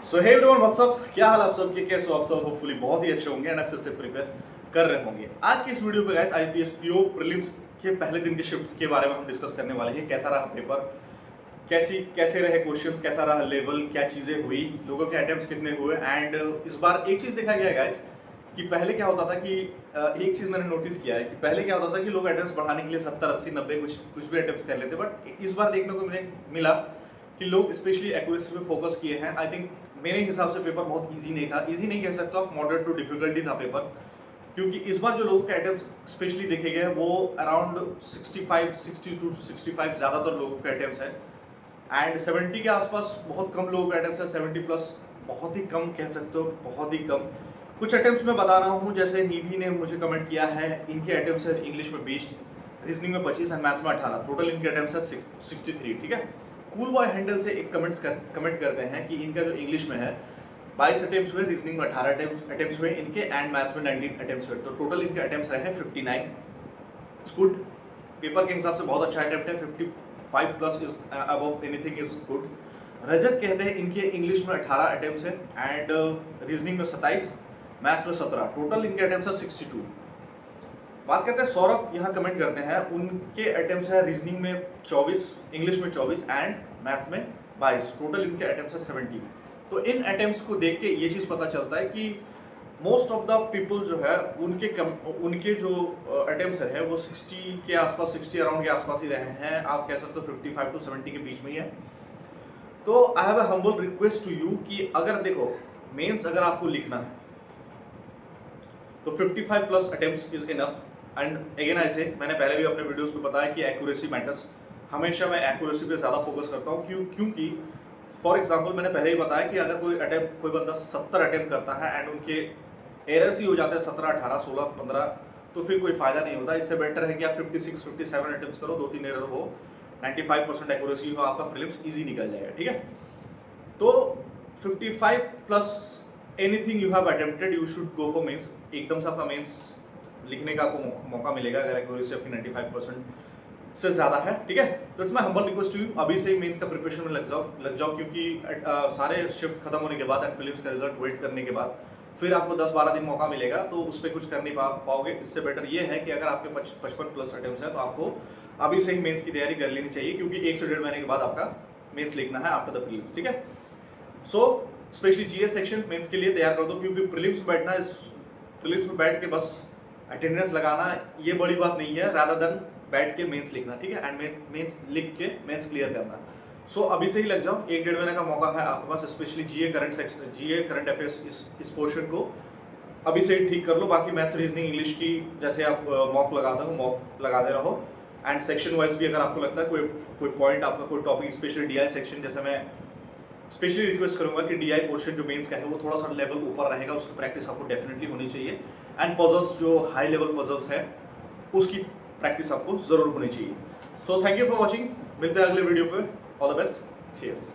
सो hey everyone what's up, क्या हाल आप सबके? कैसे हो आप सब? होपफुली बहुत ही अच्छे होंगे एंड अच्छे से प्रिपेयर कर रहे होंगे। आज की इस वीडियो पे गाइस आईपीएस पीओ प्रीलिम्स के पहले दिन के शिफ्ट्स के बारे में हम डिस्कस करने वाले हैं। कैसा रहा पेपर, कैसे रहे क्वेश्चंस, कैसा रहा लेवल, क्या चीजें हुई, लोगों के अटेम्प्ट्स कितने हुए। एंड इस बार एक चीज देखा गया है गाइस कि पहले क्या होता था कि एक चीज मैंने नोटिस किया है कि पहले क्या होता था कि लोग अटेम्प्ट्स बढ़ाने के लिए 70 80 90 कुछ भी अटेम्प्ट्स कर लेते, बट इस बार देखने को मिला कि लोग स्पेशली एक्यूरेसी पे फोकस किए हैं। आई थिंक मेरे हिसाब से पेपर बहुत इजी नहीं था, इजी नहीं कह सकता आप, मॉडरेट टू डिफिकल्टी था पेपर। क्योंकि इस बार जो लोगों के अटेम्प्ट्स स्पेशली देखे गए वो अराउंड 65 60 टू 65 ज़्यादातर लोगों के अटेम्प्ट्स हैं एंड 70 के आसपास बहुत कम लोगों के अटेम्प्ट्स हैं। 70 प्लस बहुत ही कम कह सकते हो, बहुत ही कम। कुछ अटेम्प्ट्स मैं बता रहा हूँ, जैसे निधि ने मुझे कमेंट किया है, इनके अटेम्प्ट्स है इंग्लिश में 20, रीजनिंग में 25 एंड मैथ्स में 18, टोटल इनके अटेम्प्ट्स है 63। ठीक है। कूल बॉय हैंडल से एक कमेंट करते हैं कि इनका जो इंग्लिश में है 22 अटेम्प्ट्स हुए, रीजनिंग में 18 अटेम्प्ट्स हुए इनके एंड मैथ्स में 19 अटेम्प्ट्स हुए, तो टोटल इनके अटेम्प्ट्स रहे 59। इट्स गुड, पेपर के हिसाब से बहुत अच्छा अटेम्प्ट है। 55 plus is above anything is good. Rajat कहते हैं इनके इंग्लिश में 18 अटेम्प्ट्स है एंड रीजनिंग में 27, मैथ्स में 17, टोटल इनके अटेम्प्ट्स है 62। बात करते हैं सौरभ, यहाँ कमेंट करते हैं उनके अटेम्प्ट्स है रीजनिंग में 24, इंग्लिश में 24 एंड मैथ्स में 22, टोटल इनके अटेम्प्ट्स है 70। तो इन अटेम्प्ट्स को देख के ये चीज़ पता चलता है कि मोस्ट ऑफ द पीपल जो है उनके जो अटेम्प्ट्स है वो 60 के आसपास, 60 अराउंड के आसपास ही रहे हैं। आप कह सकते हो 55 टू 70 के बीच में ही है। तो I have a humble request to you कि अगर देखो मेंस अगर आपको लिखना है तो 55 plus attempts is enough. And again ऐसे मैंने पहले भी अपने वीडियोस में बताया कि एक्यूरेसी मैटर्स। हमेशा मैं एक्यूरेसी पे ज़्यादा फोकस करता हूँ, क्योंकि फॉर एग्जांपल मैंने पहले ही बताया कि अगर कोई बंदा 70 अटेम्प्ट करता है एंड उनके एरर्स ही हो जाते हैं 17 18 16 15, तो फिर कोई फायदा नहीं होता। इससे बेटर है कि आप 56 57 अटेम्प्ट करो, 2-3 एरर हो, 95% एक्यूरेसी हो, आपका प्रीलिम्स इजी निकल जाएगा। ठीक है। तो 55 plus anything you have attempted you should go for mains. एकदम से आपका मेंस लिखने का आपको मौका मिलेगा अगर एक्यूरेसी आपकी 95% से ज़्यादा है। ठीक है। तो it's my humble request to you, अभी से ही मेंस का प्रिपरेशन में लग जाओ क्योंकि सारे शिफ्ट खत्म होने के बाद एंड प्रीलिम्स का रिजल्ट वेट करने के बाद फिर आपको 10-12 दिन मौका मिलेगा, तो उस पर कुछ कर नहीं पाओगे। इससे बेटर ये है कि अगर आपके 55 प्लस अटेम्प्ट्स हैं तो आपको अभी से ही मेंस की तैयारी कर लेनी चाहिए, क्योंकि 1 से 1.5 महीने के बाद आपका मेंस लिखना है आफ्टर द प्रीलिम्स। ठीक है। So specially GS section mains के लिए तैयार कर दो, क्योंकि प्रीलिम्स में बैठ के बस अटेंडेंस लगाना ये बड़ी बात नहीं है, रादर देन बैठ के मेंस लिखना। ठीक है। एंड मेंस लिख के मेंस क्लियर करना। सो अभी से ही लग जाओ, 1-1.5 महीने का मौका है आपके पास। स्पेशली जीए करंट अफेयर्स इस पोर्शन को अभी से ही ठीक कर लो। बाकी मैथ्स रीजनिंग इंग्लिश की जैसे आप मॉक लगाते रहो। एंड सेक्शन वाइज भी अगर आपको लगता है कोई पॉइंट आपका, कोई टॉपिक, स्पेशली डीआई सेक्शन, जैसे मैं स्पेशली रिक्वेस्ट करूंगा कि डीआई पोर्शन जो मेंस का है वो थोड़ा सा लेवल ऊपर रहेगा, उसकी प्रैक्टिस आपको डेफिनेटली होनी चाहिए। एंड पजल्स जो हाई लेवल पजल्स है उसकी प्रैक्टिस आपको जरूर होनी चाहिए। So thank you for watching, मिलते हैं अगले वीडियो पे। All the best, cheers.